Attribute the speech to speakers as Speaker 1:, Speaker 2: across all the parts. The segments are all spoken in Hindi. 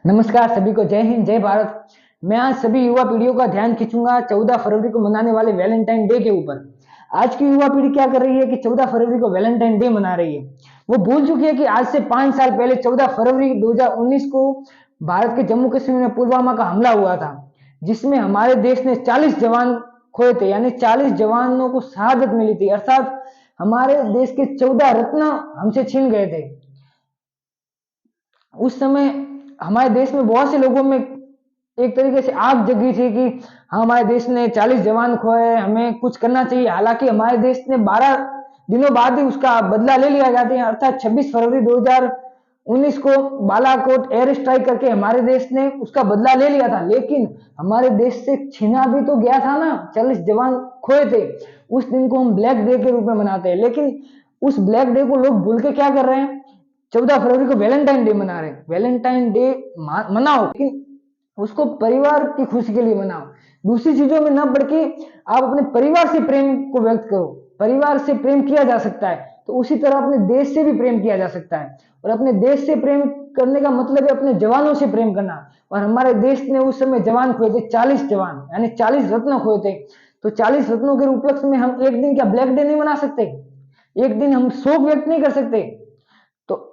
Speaker 1: नमस्कार सभी को, जय हिंद जय भारत। मैं आज सभी युवा पीढ़ियों का ध्यान खींचूंगा 14 फरवरी को मनाने वाले वैलेंटाइन डे के ऊपर। आज की युवा पीढ़ी क्या कर रही है कि 14 फरवरी को वैलेंटाइन डे मना रही है। वो भूल चुकी है कि आज से 5 साल पहले 14 फरवरी 2019 को भारत के जम्मू कश्मीर में पुलवामा का हमला हुआ था, जिसमें हमारे देश ने 40 जवान खोए थे, यानी 40 जवानों को शहादत मिली थी। अर्थात हमारे देश के 14 रत्न हमसे छीन गए थे। उस समय हमारे देश में बहुत से लोगों में एक तरीके से आग जगी थी कि हमारे देश ने 40 जवान खोए, हमें कुछ करना चाहिए। हालांकि हमारे देश ने 12 दिनों बाद ही उसका बदला ले लिया जाता है, अर्थात 26 फरवरी 2019 को बालाकोट एयर स्ट्राइक करके हमारे देश ने उसका बदला ले लिया था। लेकिन हमारे देश से छीना भी तो गया था ना, 40 जवान खोए थे। उस दिन को हम ब्लैक डे के रूप में मनाते हैं, लेकिन उस ब्लैक डे को लोग भूल के क्या कर रहे हैं, 14 फरवरी को वैलेंटाइन डे मना रहे हैं। वैलेंटाइन डे मनाओ, लेकिन उसको परिवार की खुशी के लिए मनाओ। दूसरी चीजों में न पड़ के आप अपने परिवार से प्रेम को व्यक्त करो। परिवार से प्रेम किया जा सकता है तो उसी तरह अपने देश से भी प्रेम किया जा सकता है। और अपने देश से प्रेम करने का मतलब है अपने जवानों से प्रेम करना। और हमारे देश ने उस समय जवान खोए थे, 40 जवान, यानी 40 रत्न खोए थे। तो 40 रत्नों के उपलक्ष्य में हम एक दिन क्या ब्लैक डे नहीं मना सकते? एक दिन हम शोक व्यक्त नहीं कर सकते? तो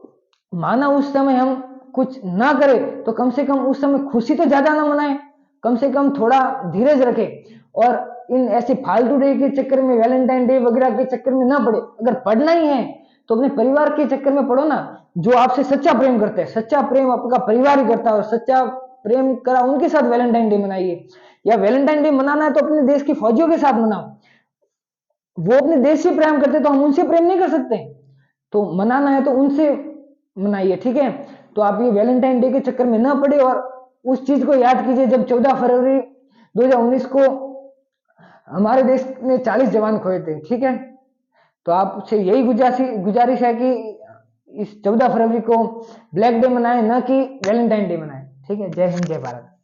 Speaker 1: माना उस समय हम कुछ ना करें तो कम से कम उस समय खुशी तो ज्यादा ना मनाएं, कम से कम थोड़ा धीरज रखें। और इन ऐसे फालतू डे के चक्कर में, वैलेंटाइन डे वगैरह के चक्कर में ना पड़े। अगर पढ़ना ही है तो अपने परिवार के चक्कर में पढ़ो ना, जो आपसे सच्चा प्रेम करते हैं। सच्चा प्रेम आपका परिवार ही करता है, और सच्चा प्रेम करा उनके साथ वैलेंटाइन डे मनाइए। या वैलेंटाइन डे मनाना है तो अपने देश की फौजियों के साथ मनाओ। वो अपने देश से प्रेम करते तो हम उनसे प्रेम नहीं कर सकते? तो मनाना है तो उनसे मनाइए, ठीक है। तो आप ये वैलेंटाइन डे के चक्कर में ना पड़े, और उस चीज को याद कीजिए जब 14 फरवरी 2019 को हमारे देश ने 40 जवान खोए थे, ठीक है। तो आपसे यही गुजारिश है कि इस 14 फरवरी को ब्लैक डे मनाएं, ना कि वैलेंटाइन डे मनाएं। ठीक है, जय हिंद जय भारत।